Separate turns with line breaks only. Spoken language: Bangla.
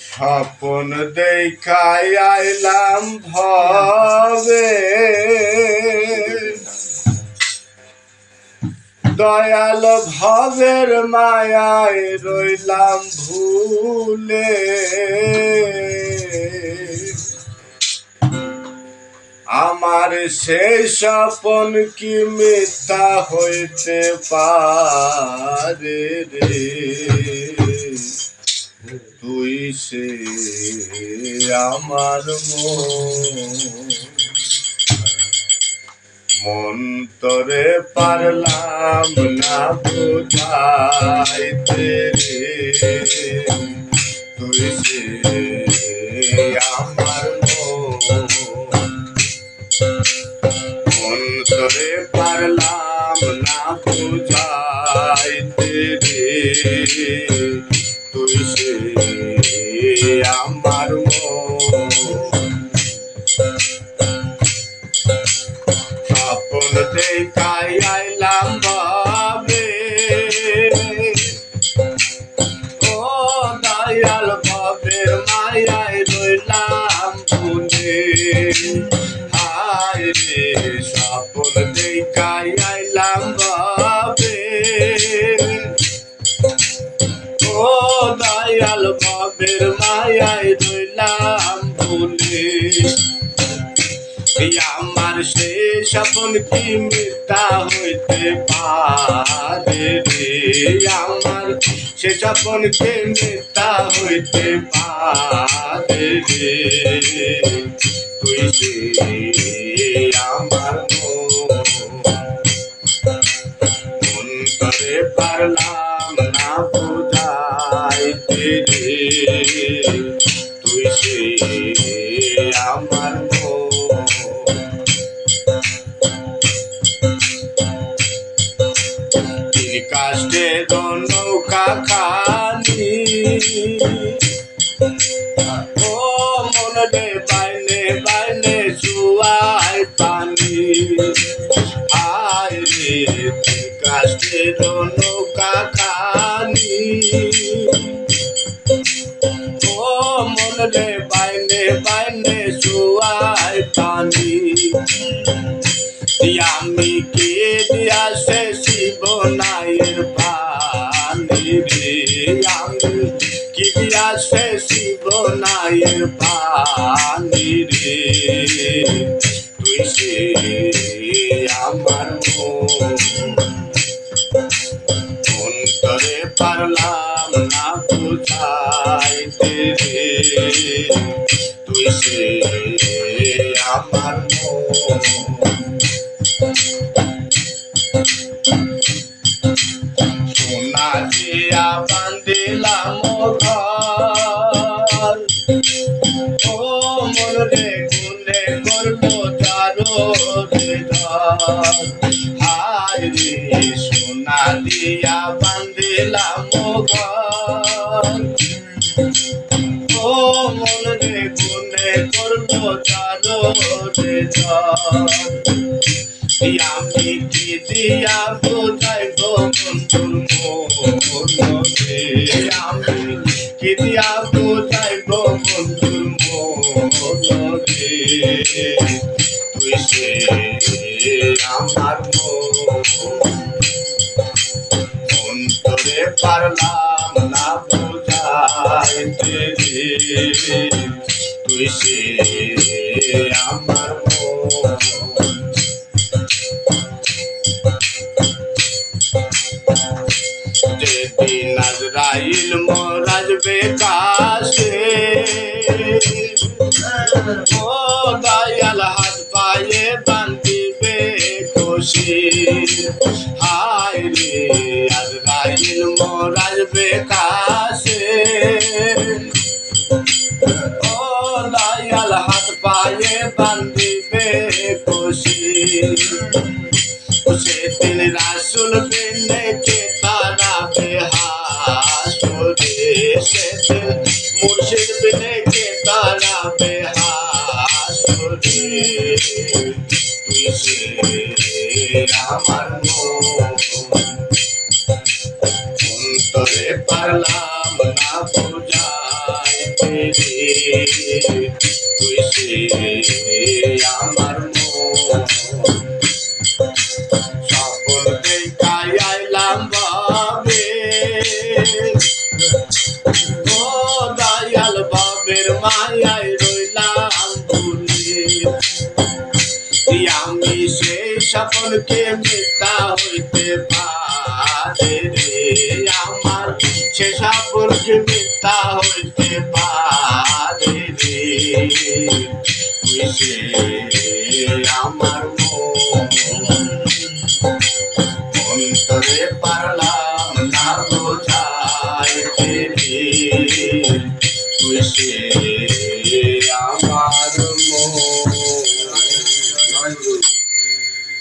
স্বপন দেখাই আইলাম ভবে, দয়াল ভবের মায়ায় রইলাম ভুলে। আমার সেই স্বপন কি মিথ্যা হইতে পারে রে? তুই সে আমার মন তরে পারলাম না বুঝাইতে রে। তুই সে আমার মন তরে পারলাম না বুঝাইতে রে। তুই সে আমার স্বপন দেখাই আইলাম ভবে, ও দয়াল ভবের মায়ায় রইলাম ভুলে। হায় রে স্বপন দেখাই আইলাম ভবে, ও দয়াল ভবের মায়ায় রইলাম ভুলে। আমার সে স্বপন কি মিথ্যা হইতে পারে রে? আমার সে স্বপন কি মিথ্যা হইতে পারে রে? তুই সে আমার মন করে পারলাম না বুঝাইতে রে। তুই সে আমার কাষ্টে নৌকা খানি, ও মন রে বাইলে বাইলে জুয়াই পানি। আয় রে কাষ্টে নৌকা খানি, ও মন রে বাইলে বাইলে জুয়াই পানি। আমি কে দিয়া সে শিব নায়ের পানি রে? আমি কি দিয়া সে শিব নায়ের পানি রে? তুই সে আমার মন করে পারলাম না বুঝাইতে রে। তুই সে আমার সোনা দিয়া বান্ধিলাম ঘর, ও মন রে গুলে করবো চারো রে ধর। হায় রে সোনা দিয়া বান্ধিলাম ঘর, ও মন রে গুলে করবো চারো রে ধর। আমি কি দিয়া বোঝাইব বন্ধুর মন রে? আমি কি দিয়া বোঝাইব বন্ধুর মন রে? তুই সে আমার মন তোরে পারলাম না বুঝাইতে রে। তুই সে আমার যেদিন আজরাইল মোরাজবে কাছে, ও দয়াল হাত পায়ে বান্ধিবে খুশি। হায় রে আজরাইল মোরাজবে কাছে, ও দয়াল হাত পায়ে বান্ধিবে খুশি। সেদিন রাসুল বিনে কে তারা বেহাসরে, সেদিন মুর্শিদ বিনে কে তারা বেহাসরে। তুই সে আমার মন রে পারলাম না বুঝাইতে রে তুই সে আমার মন স্বপন দেখাই আইলাম বাবে ও দয়াল বাবের মায়ায় রইলাম ভুলে আমি সেই স্বপনকে মিথ্যা হইতে পারে রে আমার সে স্বপনকে মিথ্যা হইতে পারে রে তুই সে